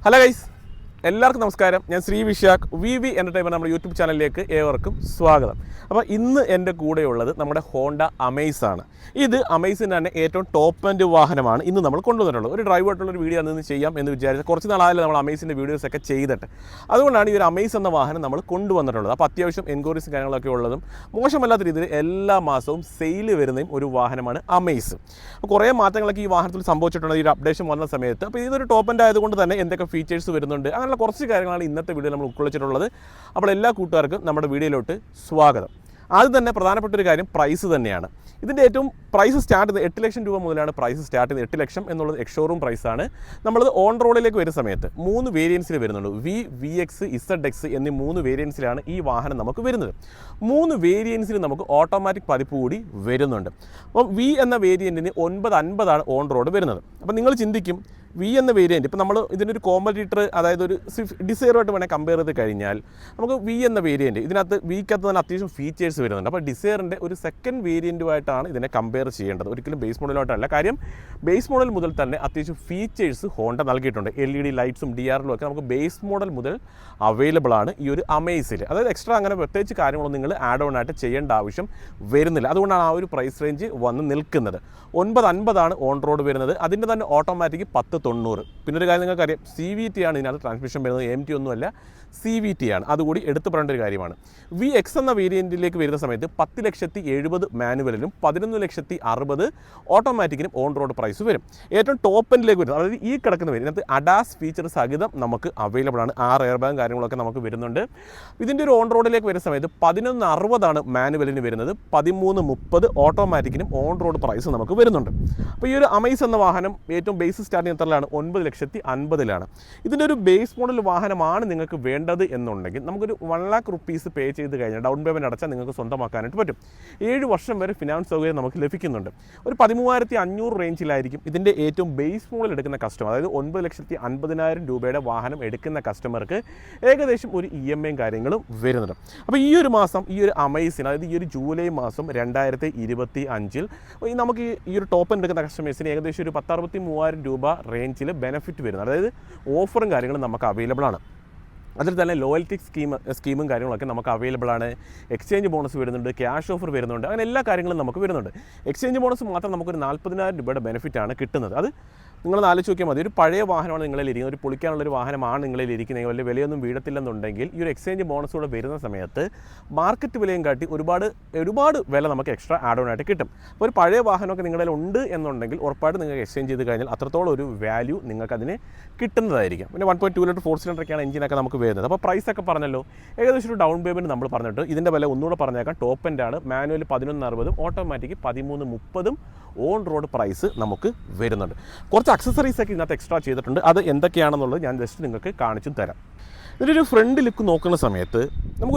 Hello guys, എല്ലാവർക്കും നമസ്കാരം. ഞാൻ ശ്രീ വിശാഖ് വി എൻ്റർടൈൻമെൻറ്റ് നമ്മുടെ യൂട്യൂബ് ചാനലിലേക്ക് ഏവർക്കും സ്വാഗതം. അപ്പോൾ ഇന്ന് എൻ്റെ കൂടെയുള്ളത് നമ്മുടെ ഹോണ്ട അമേസ് ആണ്. ഇത് അമേസിൻ്റെ തന്നെ ഏറ്റവും ടോപ്പ് എൻഡ് വാഹനമാണ് ഇന്ന് നമ്മൾ കൊണ്ടുവന്നിട്ടുള്ളത്. ഒരു ഡ്രൈവായിട്ടുള്ളൊരു വീഡിയോ അന്ന് ചെയ്യാം എന്ന് വിചാരിച്ച കുറച്ച് നാളായാലും നമ്മൾ അമേസിൻ്റെ വീഡിയോസൊക്കെ ചെയ്തിട്ട്, അതുകൊണ്ടാണ് ഈ ഒരു അമേസ് എന്ന വാഹനം നമ്മൾ കൊണ്ടുവന്നിട്ടുള്ളത്. അപ്പോൾ അത്യാവശ്യം എൻക്വയറീസും കാര്യങ്ങളൊക്കെ ഉള്ളതും മോശമല്ലാത്ത രീതിയിൽ എല്ലാ മാസവും സെയിൽ വരുന്നതും ഒരു വാഹനമാണ് അമേസ്. അപ്പോൾ കുറേ മാറ്റങ്ങളൊക്കെ ഈ വാഹനത്തിൽ സംഭവിച്ചിട്ടുണ്ട് ഈ ഒരു അപ്ഡേഷൻ വന്ന സമയത്ത്. അപ്പോൾ ഇതൊരു ടോപ്പ് എൻഡ് ആയതുകൊണ്ട് തന്നെ എന്തൊക്കെ ഫീച്ചേഴ്സ് വരുന്നുണ്ട്, അങ്ങനെയുള്ള കുറച്ച് കാര്യങ്ങളാണ് ഇന്നത്തെ വീഡിയോ നമ്മൾ ഉൾക്കൊള്ളിച്ചിട്ടുള്ളത്. അപ്പോൾ എല്ലാ കൂട്ടുകാർക്കും നമ്മുടെ വീഡിയോയിലോട്ട് സ്വാഗതം. ആദ്യം തന്നെ പ്രധാനപ്പെട്ട ഒരു കാര്യം പ്രൈസ് തന്നെയാണ്. ഇതിൻ്റെ ഏറ്റവും പ്രൈസ് സ്റ്റാർട്ട് ചെയ്യുന്നത് 8 ലക്ഷം രൂപ മുതലാണ് പ്രൈസ് സ്റ്റാർട്ട് ചെയ്യുന്നത്. 8 ലക്ഷം എന്നുള്ളത് എക്സ്ഷോറൂം പ്രൈസാണ്. നമ്മളത് ഓൺ റോഡിലേക്ക് വരുന്ന സമയത്ത് 3 വേരിയൻസിൽ വരുന്നുണ്ട്. VX, ZX എന്നീ 3 വേരിയൻസിലാണ് ഈ വാഹനം നമുക്ക് വരുന്നത്. 3 വേരിയൻസിൽ നമുക്ക് ഓട്ടോമാറ്റിക് പതിപ്പ് കൂടി വരുന്നുണ്ട്. അപ്പം V എന്ന വേരിയൻറ്റിന് 950 ഓൺ റോഡ് വരുന്നത്. അപ്പം നിങ്ങൾ ചിന്തിക്കും, V എന്ന വേരിയൻറ്റ് ഇപ്പോൾ നമ്മൾ ഇതിനൊരു കോമ്പറ്റീറ്റർ, അതായത് ഒരു ഡിസയറുമായിട്ട് വേണേൽ കമ്പയർ ചെയ്ത് കഴിഞ്ഞാൽ നമുക്ക് V എന്ന വേരിയൻറ്റ് ഇതിനകത്ത് Vക്കകത്ത് തന്നെ അത്യാവശ്യം ഫീച്ചേഴ്സ് വരുന്നുണ്ട്. അപ്പോൾ ഡിസയറിൻ്റെ ഒരു സെക്കൻഡ് വേരിയൻറ്റുമായിട്ടാണ് ഇതിനെ കമ്പയർ ചെയ്യേണ്ടത്, ഒരിക്കലും ബേസ് മോഡലുമായിട്ടല്ല. കാര്യം ബേസ് മോഡൽ മുതൽ തന്നെ അത്യാവശ്യം ഫീച്ചേഴ്സ് ഹോണ്ട നൽകിയിട്ടുണ്ട്. LED ലൈറ്റ്സും DRലും ഒക്കെ നമുക്ക് ബേസ് മോഡൽ മുതൽ അവൈലബിൾ ആണ് ഈ ഒരു അമേസിൽ. അതായത് എക്സ്ട്രാ അങ്ങനെ പ്രത്യേകിച്ച് കാര്യങ്ങളൊന്നും നിങ്ങൾ ആഡ് ഓൺ ആയിട്ട് ചെയ്യേണ്ട ആവശ്യം വരുന്നില്ല. അതുകൊണ്ടാണ് ആ ഒരു പ്രൈസ് റേഞ്ച് വന്ന് നിൽക്കുന്നത്. 950 ഓൺ റോഡ് വരുന്നത്. അതിൻ്റെ തന്നെ ഓട്ടോമാറ്റിക് 1090. പിന്നെ ഒരു കാര്യം നിങ്ങൾക്കറിയാം, CVT ആണ് ഇതിനകത്ത് ട്രാൻസ്മിഷൻ വരുന്നത്, AMT ഒന്നുമല്ല, CVT ആണ്. അതുകൂടി എടുത്തു പറയേണ്ട ഒരു കാര്യമാണ്. VX എന്ന വേരിയൻറ്റിലേക്ക് വരുന്ന സമയത്ത് 10,70,000 മാനുവലിലും 11,60,000 ഓട്ടോമാറ്റിക്കിനും ഓൺ റോഡ് പ്രൈസ് വരും. ഏറ്റവും ടോപ്പ് എൻഡിലേക്ക് വരുന്നത്, അതായത് ഈ കിടക്കുന്ന വരും, ഇതിനകത്ത് അഡാസ് ഫീച്ചർ സഹിതം നമുക്ക് അവൈലബിൾ ആണ്. 6 എയർ ബാഗും കാര്യങ്ങളൊക്കെ നമുക്ക് വരുന്നുണ്ട്. ഇതിൻ്റെ ഒരു ഓൺ റോഡിലേക്ക് വരുന്ന സമയത്ത് 1160 മാനുവലിന് വരുന്നത്, 1330 ഓട്ടോമാറ്റിക്കിനും ഓൺ റോഡ് പ്രൈസ് നമുക്ക് വരുന്നുണ്ട്. അപ്പോൾ ഈ ഒരു അമേസ് എന്ന വാഹനം ഏറ്റവും ബേസ് സ്റ്റാർട്ടിങ് എത്രയാണ്? 9,50,000 ഇതിൻ്റെ ഒരു ബേസ് മോഡൽ വാഹനമാണ് നിങ്ങൾക്ക് വേണ്ടത് എന്നുണ്ടെങ്കിൽ നമുക്കൊരു 1 lakh rupees പേ ചെയ്ത് കഴിഞ്ഞാൽ ഡൗൺ പേയ്മെൻറ്റ് അടച്ചാൽ നിങ്ങൾക്ക് സ്വന്തമാക്കാനായിട്ട് പറ്റും. 7 വർഷം വരെ ഫിനാൻസ് സൗകര്യം നമുക്ക് ലഭിക്കുന്നുണ്ട്. ഒരു 13,500 റേഞ്ചിലായിരിക്കും ഇതിൻ്റെ ഏറ്റവും ബേസ് മോഡൽ എടുക്കുന്ന കസ്റ്റമർ, അതായത് 9,50,000 രൂപയുടെ വാഹനം എടുക്കുന്ന കസ്റ്റമർക്ക് ഏകദേശം ഒരു EMI കാര്യങ്ങളും വരുന്നുണ്ട്. അപ്പോൾ ഈ ഒരു മാസം ഈ ഒരു അമേസിന്, അതായത് ഈ ഒരു ജൂലൈ മാസം 2025 നമുക്ക് ഈ ഒരു ടോപ്പ് എടുക്കുന്ന കസ്റ്റമേഴ്സിന് ഏകദേശം ഒരു 10,63,000 രൂപ റേഞ്ചിൽ ബെനിഫിറ്റ് വരുന്നത്, അതായത് ഓഫറും കാര്യങ്ങളും നമുക്ക് അവൈലബിൾ ആണ്. അതിൽ തന്നെ ലോയൽറ്റി സ്കീമും കാര്യങ്ങളൊക്കെ നമുക്ക് അവൈലബിൾ ആണ്. എക്സ്ചേഞ്ച് ബോണസ് വരുന്നുണ്ട്, ക്യാഷ് ഓഫർ വരുന്നുണ്ട്, അങ്ങനെ എല്ലാ കാര്യങ്ങളും നമുക്ക് വരുന്നുണ്ട്. എക്സ്ചേഞ്ച് ബോണസ് മാത്രം നമുക്കൊരു 40,000 രൂപയുടെ ബെനിഫിറ്റാണ് കിട്ടുന്നത്. അത് നിങ്ങൾ ആലോചിച്ച് നോക്കിയാൽ മതി. ഒരു പഴയ വാഹനമാണ് നിങ്ങളിൽ ഇരിക്കുന്നത്, ഒരു പൊളിക്കാനുള്ളൊരു വാഹനമാണ് നിങ്ങളിൽ ഇരിക്കുന്നത്, വലിയ വിലയൊന്നും വീഴത്തില്ലെന്നുണ്ടെങ്കിൽ ഈ ഒരു എക്സ്ചേഞ്ച് ബോണസ് കൂടെ വരുന്ന സമയത്ത് മാർക്കറ്റ് വിലയും കാട്ടി ഒരുപാട് വില നമുക്ക് എക്സ്ട്രാ ആഡ് ഓൺ ആയിട്ട് കിട്ടും. അപ്പോൾ ഒരു പഴയ വാഹനമൊക്കെ നിങ്ങളിൽ ഉണ്ട് എന്നുണ്ടെങ്കിൽ ഉറപ്പായിട്ട് നിങ്ങൾക്ക് എക്സ്ചേഞ്ച് ചെയ്ത് കഴിഞ്ഞാൽ അത്രത്തോളം ഒരു വാല്യൂ നിങ്ങൾക്ക് അതിന് കിട്ടുന്നതായിരിക്കും. പിന്നെ 1.2 ലിറ്റർ 4 സിലിണ്ടറൊക്കെയാണ് എഞ്ചിനൊക്കെ നമുക്ക് വരുന്നത്. അപ്പോൾ പ്രൈസൊക്കെ പറഞ്ഞല്ലോ, ഏകദേശം ഒരു ഡൗൺ പേയ്മെൻറ്റ് നമ്മൾ പറഞ്ഞിട്ട് ഇതിൻ്റെ വില ഒന്നുകൂടെ പറഞ്ഞേക്കാം. ടോപ്പ് എൻഡാണ്, manual 1160, automatic 1330 on road price നമുക്ക് വരുന്നുണ്ട്. കുറച്ച് അക്സസറീസ് ഒക്കെ ഇതിനകത്ത് എക്സ്ട്രാ ചെയ്തിട്ടുണ്ട്. അത് എന്തൊക്കെയാണെന്നുള്ളത് ഞാൻ ജസ്റ്റ് നിങ്ങൾക്ക് കാണിച്ചു തരാം. ഇതിൻ്റെ ഒരു ഫ്രണ്ട് ലുക്ക് നോക്കുന്ന സമയത്ത്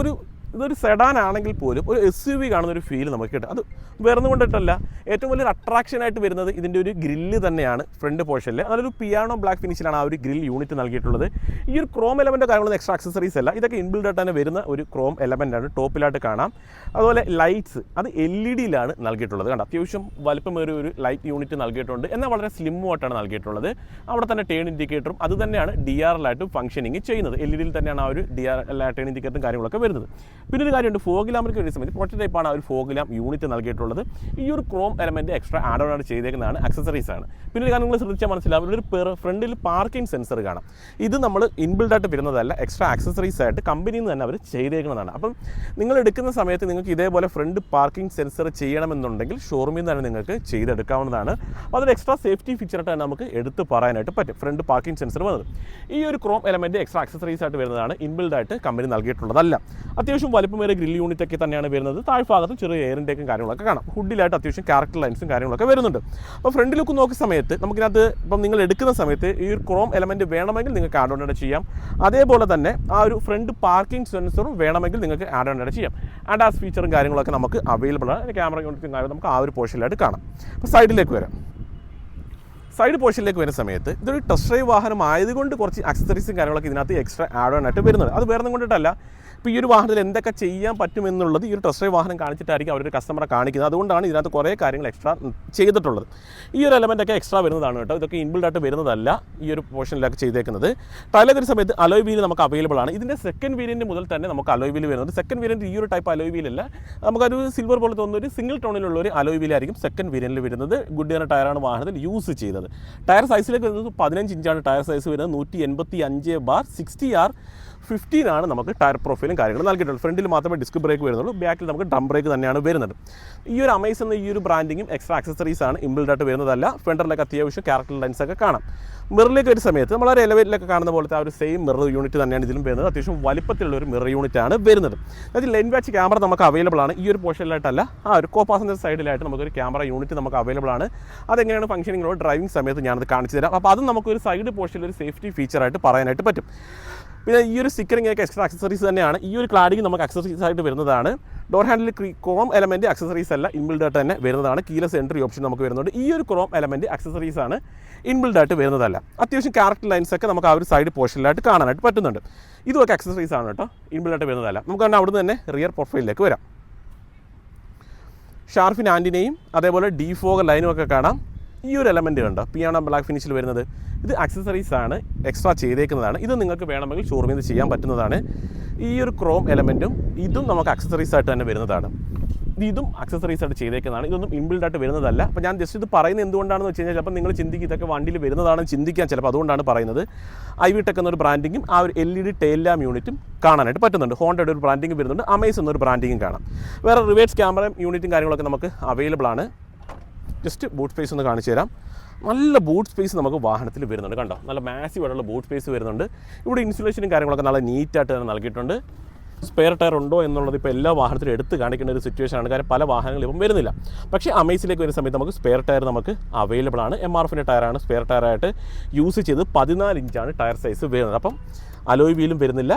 ഇതൊരു സെഡാൻ ആണെങ്കിൽ പോലും ഒരു SUV കാണുന്നൊരു ഫീൽ നമുക്ക് കിട്ടും. അത് വേറെ കൊണ്ടിട്ടല്ല, ഏറ്റവും വലിയൊരു അട്രാക്ഷനായിട്ട് വരുന്നത് ഇതിൻ്റെ ഒരു ഗ്രില്ല് തന്നെയാണ്. ഫ്രണ്ട് പോർഷനിൽ അതൊരു പിയാനോ ബ്ലാക്ക് ഫിനിഷിലാണ് ആ ഒരു ഗ്രിൽ യൂണിറ്റ് നൽകിയിട്ടുള്ളത്. ഈ ഒരു ക്രോം എലമെൻ്റ് കാര്യങ്ങളൊന്നും എക്സ്ട്രാ അക്സസറീസ് അല്ല, ഇതൊക്കെ ഇൻബിൽഡ് തന്നെ വരുന്ന ഒരു ക്രോം എലമെൻ്റാണ്. ടോപ്പിലായിട്ട് കാണാം. അതുപോലെ ലൈറ്റ്സ് അത് LED-യിലാണ് നൽകിയിട്ടുള്ളത്. കണ്ട, അത്യാവശ്യം വലിപ്പമേറിയ ഒരു ലൈറ്റ് യൂണിറ്റ് നൽകിയിട്ടുണ്ട്. എന്നാൽ വളരെ സ്ലിമ്മുമായിട്ടാണ് നൽകിയിട്ടുള്ളത്. അവിടെ തന്നെ ടേൺ ഇൻഡിക്കേറ്ററും അത് തന്നെയാണ് DRL-ആയിട്ട് ഫംഗ്ഷനിങ് ചെയ്യുന്നത്. LED-യിൽ തന്നെയാണ് ആ ഒരു ടേൺ ഇൻഡിക്കേറ്ററും കാര്യങ്ങളൊക്കെ വരുന്നത്. പിന്നെ ഒരു കാര്യമുണ്ട്, ഫോഗ് ലാമ്പിലേക്ക് വരുന്ന സമയത്ത് പ്രോട്ടോടൈപ്പാണ് ആ ഒരു ഫോഗ് ലാമ്പ് യൂണിറ്റ് നൽകിയിട്ടുള്ളത്. ഈ ഒരു Chrome element extra add on ആയിട്ട് ചെയ്തേക്കുന്നതാണ്, അക്സസറീസ് ആണ്. പിന്നെ ഒരു കാര്യം നിങ്ങൾ ശ്രദ്ധിച്ചാൽ മനസ്സിലാവും, ഒരു ഫ്രണ്ടിൽ പാർക്കിംഗ് സെൻസർ കാണാം. ഇത് നമ്മൾ ഇൻബിൽഡായിട്ട് വരുന്നതല്ല, എക്സ്ട്രാ അക്സസറീസ് ആയിട്ട് കമ്പനിയിൽ നിന്ന് തന്നെ അവർ ചെയ്തേക്കുന്നതാണ്. അപ്പം നിങ്ങൾ എടുക്കുന്ന സമയത്ത് നിങ്ങൾക്ക് ഇതേപോലെ ഫ്രണ്ട് പാർക്കിംഗ് സെൻസർ ചെയ്യണമെന്നുണ്ടെങ്കിൽ ഷോറൂമിൽ നിന്ന് തന്നെ നിങ്ങൾക്ക് ചെയ്തെടുക്കാവുന്നതാണ്. അപ്പോൾ അതൊരു എക്സ്ട്രാ സേഫ്റ്റി ഫീച്ചറായിട്ട് തന്നെ നമുക്ക് എടുത്ത് പറയാനായിട്ട് പറ്റും, ഫ്രണ്ട് പാർക്കിംഗ് സെൻസർ വന്നത്. ഈ ഒരു ക്രോം എലമെൻറ്റ് എക്സ്ട്രാ അക്സസറീസ് ആയിട്ട് വരുന്നതാണ്, ഇൻബിൽഡായിട്ട് കമ്പനി നൽകിയിട്ടുള്ളതല്ല. അത്യാവശ്യം വലിപ്പമേറിയ ഗ്രിൽ യൂണിറ്റ് ഒക്കെ തന്നെയാണ് വരുന്നത്. താഴ്ഭാഗത്തും ചെറിയ എയർ ഇൻടേക്കും കാര്യങ്ങളൊക്കെ കാണാം. ഹുഡിലായിട്ട് അത്യാവശ്യം ക്യാരക്ടർ ലൈൻസും കാര്യങ്ങളൊക്കെ വരുന്നുണ്ട്. അപ്പോൾ ഫ്രണ്ട് ലുക്ക് നോക്കുന്ന സമയത്ത് നമുക്കിനകത്ത് ഇപ്പം നിങ്ങൾ എടുക്കുന്ന സമയത്ത് ഈ ഒരു ക്രോം എലമെൻറ്റ് വേണമെങ്കിൽ നിങ്ങൾക്ക് ആഡ് ഓൺ ആയിട്ട് ചെയ്യാം. അതേപോലെ തന്നെ ആ ഒരു ഫ്രണ്ട് പാർക്കിംഗ് സെൻസറും വേണമെങ്കിൽ നിങ്ങൾക്ക് ആഡ് ഓൺ ആയിട്ട് ചെയ്യാം. അഡാസ് ഫീച്ചറും കാര്യങ്ങളൊക്കെ നമുക്ക് അവൈലബിൾ ആണ്. ക്യാമറ യൂണിറ്റും കാര്യം നമുക്ക് ആ ഒരു പോർഷനിലായിട്ട് കാണാം. അപ്പോൾ സൈഡിലേക്ക് വരാം. സൈഡ് പോർഷനിലേക്ക് വരുന്ന സമയത്ത് ഇതൊരു ടെസ്റ്റ് ഡ്രൈവ് വാഹനം ആയതുകൊണ്ട് കുറച്ച് അക്സസറീസും കാര്യങ്ങളൊക്കെ ഇതിനകത്ത് എക്സ്ട്രാ ആഡ് ഓൺ ആയിട്ട് വരുന്നത്. അത് വേറെ ഒന്നും കൊണ്ടിട്ടല്ല, ഇപ്പോൾ ഈ ഒരു വാഹനത്തിൽ എന്തൊക്കെ ചെയ്യാൻ പറ്റുമെന്നുള്ളത് ഈ ഒരു ടെസ്റ്റ് ഡ്രൈവ് വാഹനം കാണിച്ചിട്ടായിരിക്കും അവരൊരു കസ്റ്റമറെ കാണിക്കുന്നത്. അതുകൊണ്ടാണ് ഇതിനകത്ത് കുറേ കാര്യങ്ങൾ എക്സ്ട്രാ ചെയ്തിട്ടുള്ളത്. ഈ ഒരു എലമെൻ്റൊക്കെ എക്സ്ട്രാ വരുന്നതാണ് കേട്ടോ. ഇതൊക്കെ ഇൻബിൽഡ് ആയിട്ട് വരുന്നതല്ല ഈ ഒരു പോർഷനിലൊക്കെ ചെയ്തേക്കുന്നത്. ടയറിലേക്ക് ഒരു സമയത്ത് അലോയ് വീൽ നമുക്ക് അവൈലബിൾ ആണ്. ഇതിൻ്റെ സെക്കൻഡ് വേരിയൻറ്റ് മുതൽ തന്നെ നമുക്ക് അലോയ് വീൽ വരുന്നത്. സെക്കൻഡ് വേരിയൻറ്റ് ഈ ഒരു ടൈപ്പ് അലോയ് വീലല്ല, നമുക്കൊരു സിൽവർ പോലെ തോന്നുന്ന ഒരു സിംഗിൾ ടോണിലുള്ള ഒരു അലോയ് വീലായിരിക്കും സെക്കൻഡ് വേരിയൻറ്റിൽ വരുന്നത്. ഗുഡിയർ ടയറാണ് വാഹനത്തിൽ യൂസ് ചെയ്തത്. ടയർ സൈസിലേക്ക് വരുന്നത് 15 ഇഞ്ചാണ് ടയർ സൈസ് വരുന്നത്. 185/60R 15 ആണ് നമുക്ക് ടയർ പ്രൊഫൈലും കാര്യങ്ങളും നൽകിയിട്ടുള്ളത്. ഫ്രണ്ടിൽ മാത്രമേ ഡിസ്ക് ബ്രേക്ക് വരുന്നുള്ളൂ, ബാക്കിൽ നമുക്ക് ഡ്രം ബ്രേക്ക് തന്നെയാണ് വരുന്നത്. ഈ ഒരു അമേസ് എന്ന ഈ ഒരു ബ്രാൻഡിങ്ങും എക്സ്ട്രാ ആക്സസറീസ് ആണ് ഇൻബിൽഡ് ആയിട്ട് വരുന്നതല്ല. ഫ്രണ്ടിലൊക്കെ അത്യാവശ്യം ക്യാരക്ടർ ലൈൻസ് ഒക്കെ കാണാം. മിററിലേക്ക് ഒരു സമയത്ത് നമ്മൾ ഒരു എലവേറ്റിലൊക്കെ കാണുന്ന പോലത്തെ ആ ഒരു സെയിം മിറർ യൂണിറ്റ് തന്നെയാണ് ഇതിലും വരുന്നത്. അത്യാവശ്യം വലിപ്പത്തിലുള്ള ഒരു മിറർ യൂണിറ്റ് ആണ് വരുന്നത്. അതായത് ലൈൻ വാച്ച് ക്യാമറ നമുക്ക് അവൈലബിൾ ആണ്. ഈ ഒരു പോർഷനിലായിട്ടല്ല, ആ ഒരു കോ പാസഞ്ചർ സൈഡിലായിട്ട് നമുക്കൊരു ക്യാമറ യൂണിറ്റ് നമുക്ക് അവൈലബിൾ ആണ്. അതെങ്ങനെയാണ് ഫംഗ്ഷനിങ്ങോ ഡ്രൈവിംഗ് സമയത്ത് ഞാനത് കാണിച്ചു തരാം. അപ്പോൾ അത് നമുക്കൊരു സൈഡ് പോർഷനിൽ ഒരു സേഫ്റ്റി ഫീച്ചറായിട്ട് പറയാനായിട്ട് പറ്റും. പിന്നെ ഈ ഒരു സ്റ്റിക്കറിംഗ് ഒക്കെ എക്സ്ട്രാ അക്സസറീസ് തന്നെയാണ്. ഈ ഒരു ക്ലാഡിങ് നമുക്ക് അക്സസറീസ് ആയിട്ട് വരുന്നതാണ്. Door handle Chrome element accessories അല്ല, ഇൻബിൽഡ് ആയിട്ട് തന്നെ വരുന്നതാണ്. കീലെസ് എൻട്രി ഓപ്ഷൻ നമുക്ക് വരുന്നുണ്ട്. ഈ ഒരു ക്രോം എലമെൻറ്റ് അക്സസറീസ് ആണ്, ഇൻബിൽഡ് ആയിട്ട് വരുന്നതല്ല. അത്യാവശ്യം ക്യാരക്ടർ ലൈൻസ് ഒക്കെ നമുക്ക് ആ ഒരു സൈഡ് പോർഷനിലായിട്ട് കാണാനായിട്ട് പറ്റുന്നുണ്ട്. ഇതൊക്കെ അക്സസറീസ് ആണ് കേട്ടോ, ഇൻബിൽഡ് ആയിട്ട് വരുന്നതല്ല. നമുക്ക് തന്നെ അവിടെ നിന്ന് തന്നെ റിയർ പ്രൊഫൈലിലേക്ക് വരാം. ഷാർഫിൻ ആൻറ്റിനെയും അതേപോലെ ഡീഫോഗർ ലൈനും ഒക്കെ കാണാം. ഈ ഒരു എലമെൻറ്റ് കണ്ടോ, പിയാനോ ബ്ലാക്ക് ഫിനിഷിൽ വരുന്നത്, ഇത് അക്സസറീസ് ആണ്, എക്സ്ട്രാ ചെയ്തേക്കുന്നതാണ്. ഇത് നിങ്ങൾക്ക് വേണമെങ്കിൽ ഷോറൂമിൽ നിന്ന് ചെയ്യാൻ പറ്റുന്നതാണ്. ഈ ഒരു ക്രോം എലമെൻറ്റും ഇതും നമുക്ക് അക്സസറീസ് ആയിട്ട് തന്നെ വരുന്നതാണ്. ഇതും അക്സസറീസ് ആയിട്ട് ചെയ്തേക്കുന്നതാണ്. ഇതൊന്നും ഇൻബിൽഡ് ആയിട്ട് വരുന്നതല്ല. അപ്പോൾ ഞാൻ ജസ്റ്റ് ഇത് പറയുന്നത് എന്തുകൊണ്ടാണെന്ന് വെച്ച് കഴിഞ്ഞാൽ ചിലപ്പോൾ നിങ്ങൾ ചിന്തിക്കും ഇതൊക്കെ വണ്ടിയിൽ വരുന്നതാണെന്ന് ചിന്തിക്കാൻ, ചിലപ്പോൾ അതുകൊണ്ടാണ് പറയുന്നത്. ഐവി ടെക് എന്നൊരു ബ്രാൻഡിങ്ങും ആ ഒരു LED ടെയിൽ ലാമ്പ് യൂണിറ്റും കാണാനായിട്ട് പറ്റുന്നുണ്ട്. ഹോണ്ടയുടെ ഒരു ബ്രാൻഡിങ് വരുന്നുണ്ട്, അമേസ് എന്നൊരു ബ്രാൻഡിങ്ങും കാണാം. വേറെ റിവേഴ്സ് ക്യാമറ യൂണിറ്റും കാര്യങ്ങളൊക്കെ നമുക്ക് അവൈലബിൾ ആണ്. ജസ്റ്റ് ബൂട്ട് സ്പേസ് ഒന്ന് കാണിച്ചു തരാം. നല്ല ബൂട്ട് സ്പേസ് നമുക്ക് വാഹനത്തിൽ വരുന്നുണ്ട്. കണ്ടോ, നല്ല മാസീവ് ആയിട്ടുള്ള ബൂട്ട് സ്പേസ് വരുന്നുണ്ട്. ഇവിടെ ഇൻസുലേഷനും കാര്യങ്ങളൊക്കെ നല്ല നീറ്റായിട്ട് തന്നെ നൽകിയിട്ടുണ്ട്. സ്പെയർ ടയർ ഉണ്ടോ എന്നുള്ളത് ഇപ്പോൾ എല്ലാ വാഹനത്തിലും എടുത്ത് കാണിക്കേണ്ട ഒരു സിറ്റുവേഷനാണ്. കാരണം പല വാഹനങ്ങളും ഇപ്പം വരുന്നില്ല. പക്ഷേ അമേസിലേക്ക് വരുന്ന സമയത്ത് നമുക്ക് സ്പെയർ ടയർ നമുക്ക് അവൈലബിൾ ആണ്. MRFിൻ്റെ ടയറാണ് സ്പെയർ ടയറായിട്ട് യൂസ് ചെയ്ത് 14 ഇഞ്ചാണ് ടയർ സൈസ് വരുന്നത്. അപ്പം അലോയ് വീലും വരുന്നില്ല.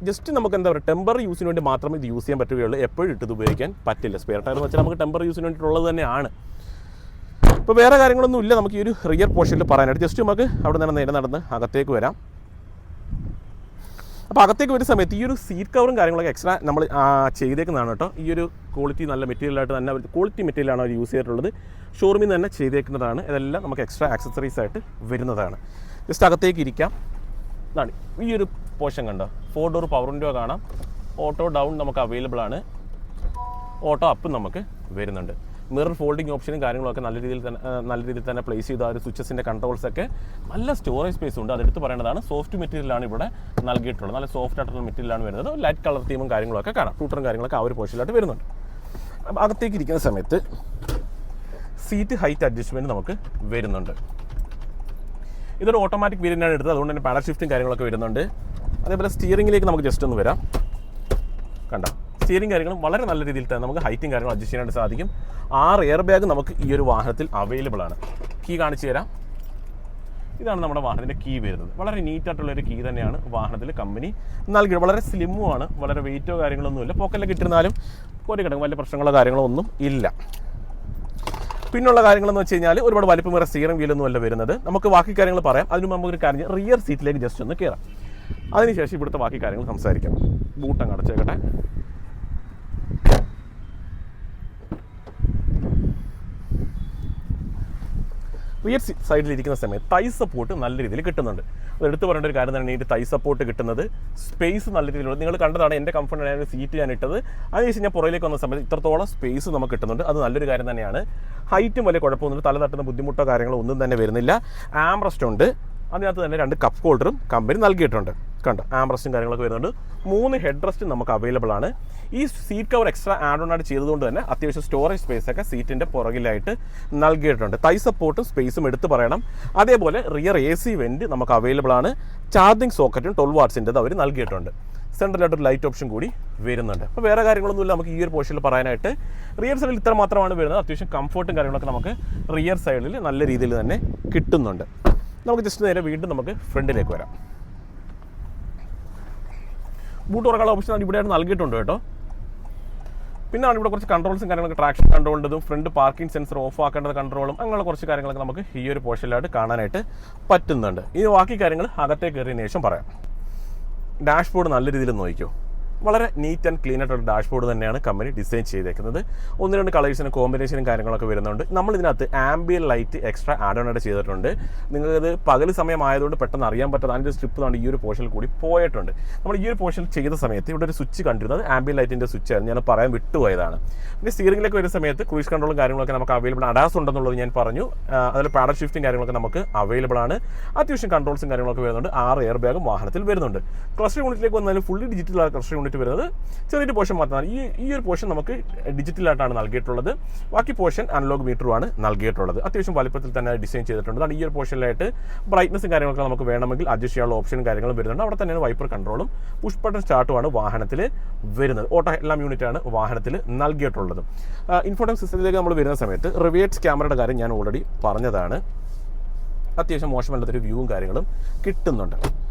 ജസ്റ്റ് നമുക്ക് എന്താ പറയുക, ടെമ്പററി യൂസിന് വേണ്ടി മാത്രമേ ഇത് യൂസ് ചെയ്യാൻ പറ്റുകയുള്ളൂ. എപ്പോഴും ഇട്ടത് ഉപയോഗിക്കാൻ പറ്റില്ല. സ്പെയർ ടയർ എന്ന് വെച്ചാൽ നമുക്ക് ടെമ്പററി യൂസിന് വേണ്ടിയിട്ടുള്ളത് തന്നെയാണ്. ഇപ്പോൾ വേറെ കാര്യങ്ങളൊന്നും ഇല്ല നമുക്ക് ഈ ഒരു റിയർ പോർഷനിൽ പറയാനായിട്ട്. ജസ്റ്റ് നമുക്ക് അവിടെ നിന്ന് നേരെ നടന്ന് അകത്തേക്ക് വരാം. അപ്പോൾ അകത്തേക്ക് വരുന്ന സമയത്ത് ഈ ഒരു സീറ്റ് കവറും കാര്യങ്ങളൊക്കെ എക്സ്ട്രാ നമ്മൾ ചെയ്തേക്കുന്നതാണ് കേട്ടോ. ഈ ഒരു ക്വാളിറ്റി നല്ല മെറ്റീരിയലായിട്ട് തന്നെ, ക്വാളിറ്റി മെറ്റീരിയലാണ് അവർ യൂസ് ചെയ്തിട്ടുള്ളത്. ഷോറൂമിൽ നിന്ന് തന്നെ ചെയ്തേക്കുന്നതാണ്. ഇതെല്ലാം നമുക്ക് എക്സ്ട്രാ ആക്സസറീസ് ആയിട്ട് വരുന്നതാണ്. ജസ്റ്റ് അകത്തേക്ക് ഇരിക്കാം. ഇതാണ് ഈ ഒരു പോർഷൻ കണ്ടോ, 4 ഡോർ പവർ വിൻഡോ കാണാം. ഓട്ടോ ഡൗൺ നമുക്ക് അവൈലബിൾ ആണ്, ഓട്ടോ അപ്പ് നമുക്ക് വരുന്നുണ്ട്. മിറർ ഫോൾഡിങ് ഓപ്ഷനും കാര്യങ്ങളൊക്കെ നല്ല രീതിയിൽ തന്നെ പ്ലേസ് ചെയ്ത ആ ഒരു സ്വിച്ചസിൻ്റെ കൺട്രോൾസൊക്കെ നല്ല സ്റ്റോറേജ് സ്പേസ് ഉണ്ട്. അതെടുത്ത് പറയേണ്ടതാണ്. സോഫ്റ്റ് മെറ്റീരിയലാണ് ഇവിടെ നൽകിയിട്ടുള്ളത്. നല്ല സോഫ്റ്റ് ആയിട്ടുള്ള മെറ്റീരിയലാണ് വരുന്നത്. ലൈറ്റ് കളർ തീമും കാര്യങ്ങളൊക്കെ കാണാം. ടൂട്ടറും കാര്യങ്ങളൊക്കെ ആ ഒരു പോർഷനിലായിട്ട് വരുന്നുണ്ട്. അകത്തേക്ക് ഇരിക്കുന്ന സമയത്ത് സീറ്റ് ഹൈറ്റ് അഡ്ജസ്റ്റ്മെൻറ്റ് നമുക്ക് വരുന്നുണ്ട്. ഇതൊരു ഓട്ടോമാറ്റിക് വേരിയൻ്റാണ് എടുത്തത്, അതുകൊണ്ട് തന്നെ പാഡൽ ഷിഫ്റ്റും കാര്യങ്ങളൊക്കെ വരുന്നുണ്ട്. അതേപോലെ സ്റ്റിയറിംഗിലേക്ക് നമുക്ക് ജസ്റ്റ് ഒന്ന് വരാം. കണ്ടോ, സ്റ്റിയറിംഗ് കാര്യങ്ങളും വളരെ നല്ല രീതിയിൽ തന്നെ നമുക്ക് ഹൈറ്റും കാര്യങ്ങളും അഡ്ജസ്റ്റ് ചെയ്യാനായിട്ട് സാധിക്കും. 6 എയർ ബാഗ് നമുക്ക് ഈ ഒരു വാഹനത്തിൽ അവൈലബിൾ ആണ്. കീ കാണിച്ചു തരാം. ഇതാണ് നമ്മുടെ വാഹനത്തിൻ്റെ കീ വരുന്നത്. വളരെ നീറ്റായിട്ടുള്ളൊരു കീ തന്നെയാണ് വാഹനത്തിൽ കമ്പനി നൽകിയത്. വളരെ സ്ലിമ്മുമാണ്, വളരെ വെയിറ്റോ കാര്യങ്ങളൊന്നുമില്ല. പോക്കറ്റിലൊക്കെ ഇട്ടിരുന്നാലും ഒരു കിടക്കും, വലിയ പ്രശ്നങ്ങളോ കാര്യങ്ങളോ ഒന്നും ഇല്ല. പിന്നുള്ള കാര്യങ്ങളെന്ന് വെച്ച് കഴിഞ്ഞാൽ ഒരുപാട് വലിപ്പമേറെ സ്റ്റിയറിംഗ് വീലൊന്നും അല്ല വരുന്നത്. നമുക്ക് ബാക്കി കാര്യങ്ങൾ പറയാം. അതിന് മുമ്പ് ഒരു കാര്യം, റിയർ സീറ്റിലേക്ക് ജസ്റ്റ് ഒന്ന് കയറാം. അതിനുശേഷം ഇവിടുത്തെ ബാക്കി കാര്യങ്ങൾ സംസാരിക്കാം. ബൂട്ടങ്ങ് അടച്ചേക്കട്ടെ. റിയർ സൈഡിലിരിക്കുന്ന സമയത്ത് തൈ സപ്പോർട്ട് നല്ല രീതിയിൽ കിട്ടുന്നുണ്ട്. അത് എടുത്ത് പറയേണ്ട ഒരു കാര്യം തന്നെ, ഈ തൈ സപ്പോർട്ട് കിട്ടുന്നത്. സ്പേസ് നല്ല രീതിയിലുണ്ട്. നിങ്ങൾ കണ്ടതാണ് എൻ്റെ കംഫർട്ടിനായ സീറ്റ് ഞാൻ ഇട്ടത്. അതിനുശേഷം ഞാൻ പുറകിലേക്ക് വന്ന സമയത്ത് ഇത്രത്തോളം സ്പേസ് നമുക്ക് കിട്ടുന്നുണ്ട്. അത് നല്ലൊരു കാര്യം തന്നെയാണ്. ഹൈറ്റും വലിയ കുഴപ്പമൊന്നുമില്ല. തല തട്ടുന്ന ബുദ്ധിമുട്ടോ കാര്യങ്ങളോ ഒന്നും തന്നെ വരുന്നില്ല. ആംറസ്റ്റ് ഉണ്ട്. അതിനകത്ത് തന്നെ 2 കപ്പ് ഹോൾഡറും കമ്പനി നൽകിയിട്ടുണ്ട്. കണ്ടോ, ആംറസ്റ്റും കാര്യങ്ങളൊക്കെ വരുന്നുണ്ട്. 3 ഹെഡ് റെസ്റ്റും നമുക്ക് അവൈലബിൾ ആണ്. ഈ seat cover extra add on ആയിട്ട് ചെയ്തതുകൊണ്ട് തന്നെ അത്യാവശ്യം സ്റ്റോറേജ് സ്പേസ് ഒക്കെ സീറ്റിൻ്റെ പുറകിലായിട്ട് നൽകിയിട്ടുണ്ട്. തൈ സപ്പോർട്ടും സ്പേസും എടുത്ത് പറയണം. അതേപോലെ റിയർ AC വെൻറ്റ് നമുക്ക് അവൈലബിൾ ആണ്. ചാർജിങ് സോക്കറ്റും 12 വാട്ട്സിൻ്റെ അവർ നൽകിയിട്ടുണ്ട്. സെൻട്രലായിട്ടൊരു ലൈറ്റ് ഓപ്ഷൻ കൂടി വരുന്നുണ്ട്. അപ്പോൾ വേറെ കാര്യങ്ങളൊന്നുമില്ല നമുക്ക് ഈ ഒരു പോർഷനിൽ പറയാനായിട്ട്. റിയർ സൈഡിൽ ഇത്ര മാത്രമാണ് വരുന്നത്. അത്യാവശ്യം കംഫർട്ടും കാര്യങ്ങളൊക്കെ നമുക്ക് റിയർ സൈഡിൽ നല്ല രീതിയിൽ തന്നെ കിട്ടുന്നുണ്ട്. നമുക്ക് ജസ്റ്റ് നേരെ വീണ്ടും നമുക്ക് ഫ്രണ്ടിലേക്ക് വരാം. ബൂട്ട് തുറക്കാനുള്ള ഓപ്ഷൻ ഇവിടെയായിട്ട് നൽകിയിട്ടുണ്ട് കേട്ടോ. പിന്നെ ഇവിടെ കുറച്ച് കൺട്രോൾസും കാര്യങ്ങളൊക്കെ ട്രാക്ഷൻ കൺട്രോളിൻ്റെതും ഫ്രണ്ട് പാർക്കിംഗ് സെൻസർ ഓഫ് ആക്കേണ്ട കൺട്രോളും അങ്ങനെയുള്ള കുറച്ച് കാര്യങ്ങളൊക്കെ നമുക്ക് ഈ ഒരു പോർഷനിലായിട്ട് കാണാനായിട്ട് പറ്റുന്നുണ്ട്. ഇനി ബാക്കി കാര്യങ്ങൾ അകത്തേക്ക് കയറിയതിന് ശേഷം പറയാം. ഡാഷ്ബോർഡ് നല്ല രീതിയിൽ നോക്കിക്കോ. വളരെ നീറ്റ് ആൻഡ് ക്ലീൻ ആയിട്ടുള്ള ഡാഷ്ബോർഡ് തന്നെയാണ് കമ്പനി ഡിസൈൻ ചെയ്തേക്കുന്നത്. 1-2 കളേഴ്സിന് കോമ്പിനേഷനും കാര്യങ്ങളൊക്കെ വരുന്നുണ്ട്. നമ്മൾ ഇതിനകത്ത് ambient light extra add on ആയിട്ട് ചെയ്തിട്ടുണ്ട്. നിങ്ങൾക്കത് പകൽ സമയമായതുകൊണ്ട് പെട്ടെന്ന് അറിയാൻ പറ്റാത്ത അതിൻ്റെ സ്ട്രിപ്പ് താണ് ഈ ഒരു പോർഷനിൽ കൂടി പോയിട്ടുണ്ട്. നമ്മൾ ഈ ഒരു പോർഷൻ ചെയ്ത സമയത്ത് ഇവിടെ ഒരു സ്വിച്ച് കണ്ടിരുന്നത് ആംബിയൻ ലൈറ്റിൻ്റെ സ്വിച്ച് ആയിരുന്നു, ഞാൻ പറയാൻ വിട്ടുപോയതാണ്. പിന്നെ സ്റ്റിയറിംഗിലേക്ക് വരുന്ന സമയത്ത് ക്രൂയിസ് കൺട്രോളും കാര്യങ്ങളൊക്കെ നമുക്ക് അവൈലബിൾ ആണ്. അഡാസ് ഉണ്ടെന്നുള്ളത് ഞാൻ പറഞ്ഞു. അതിൽ പാഡൽ ഷിഫ്റ്റും കാര്യങ്ങളൊക്കെ നമുക്ക് അവൈലബിൾ ആണ്. അത്യാവശ്യം കൺട്രോൾസും കാര്യങ്ങളൊക്കെ വരുന്നുണ്ട്. 6 എയർ ബാഗും വാഹനത്തിൽ വരുന്നുണ്ട്. ക്ലസ്റ്റർ യൂണിറ്റിലേക്ക് വന്നാലും ഫുള്ളി ഡിജിറ്റൽ ക്ലസ്റ്റർ യൂണിറ്റ് വരുന്നത് ചെറിയൊരു പോർഷൻ മാത്രമാണ്. ഈ ഒരു പോർഷൻ നമുക്ക് ഡിജിറ്റലായിട്ടാണ് നൽകിയിട്ടുള്ളത്. ബാക്കി പോർഷൻ അനലോഗ് മീറ്ററുമാണ് നൽകിയിട്ടുള്ളത്. അത്യാവശ്യം വലിപ്പത്തിൽ തന്നെ ഡിസൈൻ ചെയ്തിട്ടുണ്ട്. അതാണ് ഈ ഒരു പോർഷനിലായിട്ട് ബ്രൈറ്റ്നസും കാര്യങ്ങളൊക്കെ നമുക്ക് വേണമെങ്കിൽ അഡ്ജസ്റ്റ് ചെയ്യാനുള്ള ഓപ്ഷനും കാര്യങ്ങളും വരുന്നുണ്ട്. അവിടെ തന്നെയാണ് വൈപ്പർ കൺട്രോളും പുഷ് ബട്ടൺ സ്റ്റാർട്ടുമാണ് വാഹനത്തിൽ വരുന്നത്. ഓട്ടോ എല്ലാം യൂണിറ്റാണ് വാഹനത്തിൽ നൽകിയിട്ടുള്ളത്. ഇൻഫോർട്ടൈൻമെന്റ് സിസ്റ്റത്തിലേക്ക് നമ്മൾ വരുന്ന സമയത്ത് റിവേഴ്സ് ക്യാമറയുടെ കാര്യം ഞാൻ ഓൾറെഡി പറഞ്ഞതാണ്. അത്യാവശ്യം മോശമല്ലാത്തൊരു വ്യൂവും കാര്യങ്ങളും കിട്ടുന്നുണ്ട്.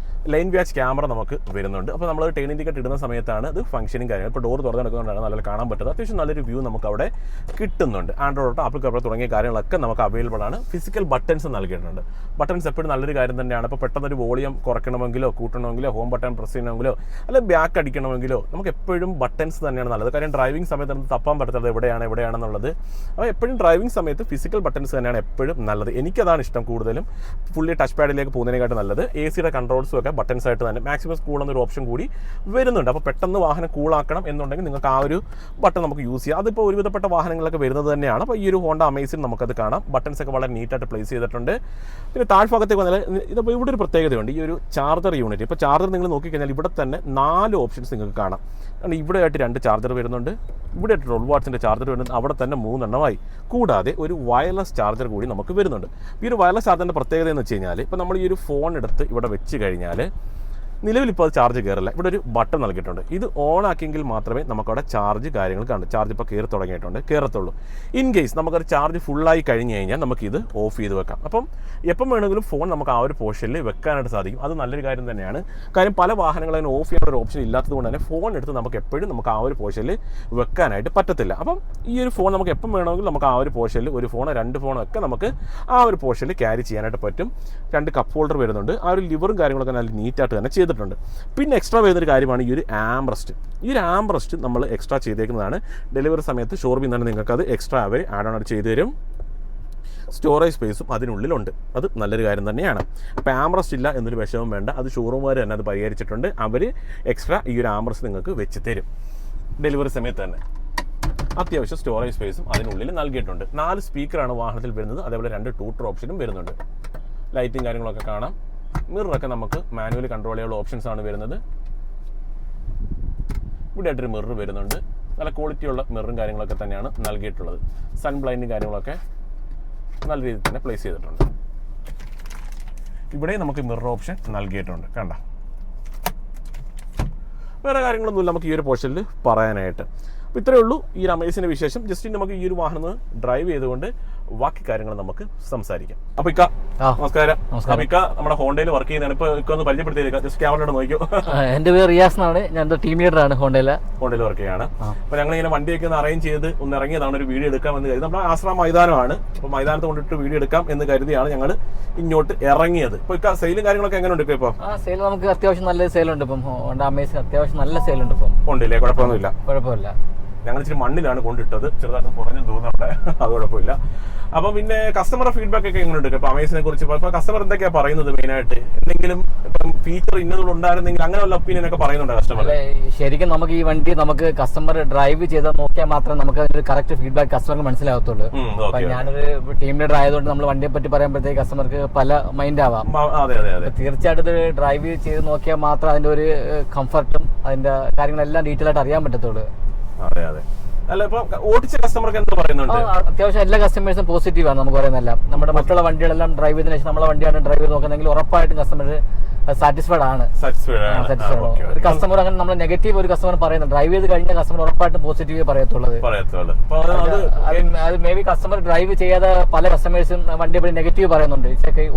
ലൈൻ വാച്ച് ക്യാമറ നമുക്ക് വരുന്നുണ്ട്. അപ്പോൾ നമ്മൾ ടേൺ ഇൻഡിക്കേറ്റർ ഇടുന്ന സമയത്താണ് ഇത് ഫംഗ്ഷനും കാര്യങ്ങൾ. ഇപ്പോൾ ഡോർ തുറന്നെടുക്കുന്നതുകൊണ്ടാണ് നല്ല കാണാൻ പറ്റുന്നത്. അത്യാവശ്യം നല്ലൊരു വ്യൂ നമുക്ക് അവിടെ കിട്ടുന്നുണ്ട്. ആൻഡ്രോയിഡ് ആപ്പിൾ കവർ തുടങ്ങിയ കാര്യങ്ങളൊക്കെ നമുക്ക് അവൈലബിൾ ആണ്. ഫിസിക്കൽ ബട്ടൺസ് നൽകിയിട്ടുണ്ട്. ബട്ടൺസ് എപ്പോഴും നല്ലൊരു കാര്യം തന്നെയാണ്. ഇപ്പോൾ പെട്ടെന്നൊരു വോളിയം കുറയ്ക്കണമെങ്കിലോ കൂട്ടണമെങ്കിലോ ഹോം ബട്ടൺ പ്രസ് ചെയ്യണമെങ്കിലോ അല്ലെങ്കിൽ ബാക്ക് അടിക്കണമെങ്കിലോ നമുക്ക് എപ്പോഴും ബട്ടൺസ് തന്നെയാണ് നല്ലത്. കാര്യം ഡ്രൈവിംഗ് സമയത്ത് നമുക്ക് തപ്പാൻ പറ്റത്തത് എവിടെയാണെന്നുള്ളത്. അപ്പോൾ എപ്പോഴും ഡ്രൈവിംഗ് സമയത്ത് ഫിസിക്കൽ ബട്ടൺസ് തന്നെയാണ് എപ്പോഴും നല്ലത്. എനിക്കതാണ് ഇഷ്ടം കൂടുതലും. ഫുള്ളി ടച്ച് പാഡിലേക്ക് പോകുന്നതിനെക്കാട്ടും നല്ലത്. AC-യുടെ കൺട്രോൾസും ഒക്കെ ബട്ടൺസ് ആയിട്ട് തന്നെ മാക്സിമം കൂൾ എന്നൊരു ഓപ്ഷൻ കൂടി വരുന്നുണ്ട്. അപ്പോൾ പെട്ടെന്ന് വാഹനം കൂളാക്കണം എന്നുണ്ടെങ്കിൽ നിങ്ങൾക്ക് ആ ഒരു ബട്ടൺ നമുക്ക് യൂസ് ചെയ്യാം. അതിപ്പോൾ ഒരുവിധപ്പെട്ട വാഹനങ്ങളൊക്കെ വരുന്നത് തന്നെയാണ്. അപ്പോൾ ഈ ഒരു ഹോണ്ട അമേസിൽ നമുക്കത് കാണാം. ബട്ടൺസ് ഒക്കെ വളരെ നീറ്റായിട്ട് പ്ലേസ് ചെയ്തിട്ടുണ്ട്. പിന്നെ താഴ്ഭാഗത്തേക്ക് വന്നാൽ ഇതിപ്പോൾ ഇവിടെ ഒരു പ്രത്യേകതയുണ്ട്. ഈ ഒരു ചാർജർ യൂണിറ്റ്. ഇപ്പോൾ ചാർജർ നിങ്ങൾ നോക്കിക്കഴിഞ്ഞാൽ ഇവിടെ തന്നെ 4 ഓപ്ഷൻസ് നിങ്ങൾക്ക് കാണാം. കാരണം ഇവിടെ ആയിട്ട് 2 ചാർജർ വരുന്നുണ്ട്. ഇവിടെ ആയിട്ട് 12 വാട്ട്സിൻ്റെ ചാർജർ വരുന്നുണ്ട്. അവിടെ തന്നെ 3 എണ്ണമായി. കൂടാതെ ഒരു വയർലെസ് ചാർജർ കൂടി നമുക്ക് വരുന്നുണ്ട്. ഈ ഒരു വയർലെസ് ചാർജറിൻ്റെ പ്രത്യേകത എന്ന് വെച്ച് കഴിഞ്ഞാൽ ഇപ്പോൾ നമ്മൾ ഈ ഒരു ഫോൺ എടുത്ത് ഇവിടെ വെച്ച് കഴിഞ്ഞാൽ നിലവിൽ ഇപ്പോൾ അത് ചാർജ് കയറില്ല. ഇവിടെ ഒരു ബട്ടൺ നൽകിയിട്ടുണ്ട്. ഇത് ഓൺ ആക്കിയെങ്കിൽ മാത്രമേ നമുക്കവിടെ ചാർജ് കാര്യങ്ങൾ കാണും. ചാർജ് ഇപ്പോൾ കയറി തുടങ്ങിയിട്ടുണ്ട്, കയറത്തുള്ളൂ. ഇൻ കേസ് നമുക്കൊരു ചാർജ് ഫുള്ളായി കഴിഞ്ഞ് കഴിഞ്ഞാൽ നമുക്കിത് ഓഫ് ചെയ്ത് വെക്കാം. അപ്പം എപ്പം വേണമെങ്കിലും ഫോൺ നമുക്ക് ആ ഒരു പോർഷനിൽ വെക്കാനായിട്ട് സാധിക്കും. അത് നല്ലൊരു കാര്യം തന്നെയാണ്. കാര്യം പല വാഹനങ്ങളും ഓഫ് ചെയ്യാനുള്ള ഒരു ഓപ്ഷൻ ഇല്ലാത്തത് കൊണ്ട് തന്നെ ഫോൺ എടുത്ത് നമുക്ക് എപ്പോഴും നമുക്ക് ആ ഒരു പോർഷനിൽ വെക്കാനായിട്ട് പറ്റത്തില്ല. അപ്പം ഈ ഒരു ഫോൺ നമുക്ക് എപ്പം വേണമെങ്കിലും നമുക്ക് ആ ഒരു പോർഷനിൽ ഒരു ഫോണോ 2 ഫോണോ ഒക്കെ നമുക്ക് ആ ഒരു പോർഷനിൽ ക്യാരി ചെയ്യാനായിട്ട് പറ്റും. 2 കപ്പ് ഹോൾഡർ വരുന്നുണ്ട്. ആ ഒരു ലിവറും കാര്യങ്ങളൊക്കെ നല്ല നീറ്റായിട്ട് തന്നെ ചെയ്തിട്ടുണ്ട്. പിന്നെ എക്സ്ട്രാ വരുന്നൊരു കാര്യമാണ് ഈ ഒരു ആംബ്രസ്റ്റ്. ഈ ഒരു ആംബ്രസ്റ്റ് നമ്മൾ എക്സ്ട്രാ ചെയ്തേക്കുന്നതാണ്. ഡെലിവറി സമയത്ത് ഷോറൂമിൽ നിന്ന് നിങ്ങൾക്ക് അത് എക്സ്ട്രാ അവർ ആഡ് ഓൺ ചെയ്തു തരും. സ്റ്റോറേജ് സ്പേസും അതിനുള്ളിലുണ്ട്. അത് നല്ലൊരു കാര്യം തന്നെയാണ്. അപ്പോൾ ആംബ്രസ്റ്റ് ഇല്ല എന്നൊരു വിഷമം വേണ്ട. അത് ഷോറൂമുകാർ തന്നെ അത് പരിഹരിച്ചിട്ടുണ്ട്. അവർ എക്സ്ട്രാ ഈ ഒരു ആംബ്രസ്റ്റ് നിങ്ങൾക്ക് വെച്ച് തരും ഡെലിവറി സമയത്ത് തന്നെ. അത്യാവശ്യം സ്റ്റോറേജ് സ്പേസും അതിനുള്ളിൽ നൽകിയിട്ടുണ്ട്. 4 സ്പീക്കറാണ് വാഹനത്തിൽ വരുന്നത്. അതേപോലെ 2 ട്യൂട്ടർ ഓപ്ഷനും വരുന്നുണ്ട്. ലൈറ്റും കാര്യങ്ങളൊക്കെ കാണാം. മിററൊക്കെ നമുക്ക് മാനുവലി കൺട്രോൾ ചെയ്യാനുള്ള ഓപ്ഷൻസ് ആണ് വരുന്നത്. ഇവിടെ ആയിട്ടൊരു മിറർ വരുന്നുണ്ട്. നല്ല ക്വാളിറ്റിയുള്ള മിററും കാര്യങ്ങളൊക്കെ തന്നെയാണ് നൽകിയിട്ടുള്ളത്. സൺ ബ്ലൈൻഡും കാര്യങ്ങളൊക്കെ നല്ല രീതിയിൽ തന്നെ പ്ലേസ് ചെയ്തിട്ടുണ്ട്. ഇവിടെ നമുക്ക് മിറർ ഓപ്ഷൻ നൽകിയിട്ടുണ്ട്. കണ്ട വേറെ കാര്യങ്ങളൊന്നുമില്ല നമുക്ക് ഈ ഒരു പോർഷനിൽ പറയാനായിട്ട്. അപ്പോൾ ഇത്രയേ ഉള്ളൂ ഈ ഒരു അമേസിൻ്റെ വിശേഷം. ജസ്റ്റ് നമുക്ക് ഈ ഒരു വാഹനം ഡ്രൈവ് ചെയ്തുകൊണ്ട് ബാക്കി കാര്യങ്ങൾ നമുക്ക് സംസാരിക്കാം. അപ്പോൾ ഇക്ക നമസ്കാരം. അപ്പോൾ ഇക്ക നമ്മുടെ ഹോണ്ടയിൽ വർക്ക് ചെയ്യുന്നതാണ്. ഇപ്പോൾ ഇക്ക ഒന്ന് പരിചയപ്പെടുത്തിയേക്കാം. ജസ്റ്റ് ക്യാമറയോട് നോക്കിയോ. എൻ്റെ പേര് റിയാസ് എന്നാണ്. ഞാൻ ടീം ലീഡറാണ് ഹോണ്ടയിൽ വർക്ക് ചെയ്യാണ്. അപ്പോൾ ഞങ്ങളിങ്ങനെ വണ്ടിയൊക്കെ ഒന്ന് അറേഞ്ച് ചെയ്ത് ഒന്ന് ഇറങ്ങിയതാണ് ഒരു വീഡിയോ എടുക്കാമെന്ന് കരുതി. നമ്മുടെ ആശ്രമ മൈതാനമാണ്. അപ്പോൾ മൈതാനത്ത് കൊണ്ടിട്ട് വീഡിയോ എടുക്കാം എന്ന് കരുതിയാണ് ഞങ്ങൾ ഇങ്ങോട്ട് ഇറങ്ങിയത്. ഇപ്പോൾ ഇക്ക സെയിലും കാര്യങ്ങളൊക്കെ എങ്ങനെയുണ്ട് ഇപ്പോൾ? സെയിൽ നമുക്ക് അത്യാവശ്യം നല്ല സെയിലുണ്ട്. ഇപ്പം ഹോണ്ട അമേസ് അത്യാവശ്യം നല്ല സെയിലുണ്ട് ഇപ്പം. ഉണ്ടല്ലേ? കുഴപ്പമൊന്നുമില്ല. ഞങ്ങൾ ഇച്ചിരി മണ്ണിലാണ് കൊണ്ടിട്ടത്. ചെറുതായിട്ട് കുറഞ്ഞു തോന്നുന്നുണ്ട്. അത് കുഴപ്പമില്ല. അപ്പം പിന്നെ കസ്റ്റമർ ഫീഡ്ബാക്ക് ഒക്കെ എങ്ങനെയുണ്ട് ഇപ്പോൾ അമേസിനെ കുറിച്ച്? ഇപ്പോൾ കസ്റ്റമർ എന്തൊക്കെയാണ് പറയുന്നത് മെയിനായിട്ട്? എന്തെങ്കിലും ഇപ്പം ഫീച്ചർ ഇന്നതുകൊണ്ട് ഉണ്ടായിരുന്നെങ്കിൽ അങ്ങനെ വല്ല ഒപ്പീനിയൻ ഒക്കെ പറയുന്നുണ്ട് കസ്റ്റമർ? ശരിക്കും നമുക്ക് ഈ വണ്ടി നമുക്ക് കസ്റ്റമർ ഡ്രൈവ് ചെയ്താൽ നോക്കിയാൽ മാത്രമേ നമുക്ക് അതിന്റെ കറക്റ്റ് ഫീഡ്ബാക്ക് കസ്റ്റമർക്ക് മനസ്സിലാകത്തുള്ളൂ. ഞാനൊരു ടീം ലീഡർ ആയതുകൊണ്ട് നമ്മൾ വണ്ടിയെ പറ്റി പറയുമ്പോഴത്തേക്ക് കസ്റ്റമർക്ക് പല മൈൻഡ് ആവാം. തീർച്ചയായിട്ടും ഡ്രൈവ് ചെയ്ത് നോക്കിയാൽ മാത്രം അതിന്റെ ഒരു കംഫർട്ടും അതിന്റെ കാര്യങ്ങളെല്ലാം ഡീറ്റെയിൽ ആയിട്ട് അറിയാൻ പറ്റത്തുള്ളൂ. അത്യാവശ്യം എല്ലാ കസ്റ്റമേഴ്സും പോസിറ്റീവ് ആണ് നമുക്ക് പറയുന്നതല്ല. നമ്മുടെ മറ്റുള്ള വണ്ടികളെല്ലാം ഡ്രൈവ് ചെയ്തതിനു ശേഷം നമ്മളെ വണ്ടിയാണ് ഡ്രൈവ് ചെയ്ത് നോക്കുന്നെങ്കിൽ ഉറപ്പായിട്ടും കസ്റ്റമർ സാറ്റിസ്ഫൈഡ് ആണ്. ഒരു കസ്റ്റമർ അങ്ങനെ നമ്മൾ നെഗറ്റീവ് ഒരു കസ്റ്റമർ പറയുന്നത് ഡ്രൈവ് ചെയ്ത് കഴിഞ്ഞ കസ്റ്റമർ ഉറപ്പായിട്ടും പോസിറ്റീവ് പറയത്തുള്ളത്. അത് മേ ബി കസ്റ്റമർ ഡ്രൈവ് ചെയ്യാതെ പല കസ്റ്റമേഴ്സും വണ്ടി പറ്റി നെഗറ്റീവ് പറയുന്നുണ്ട്.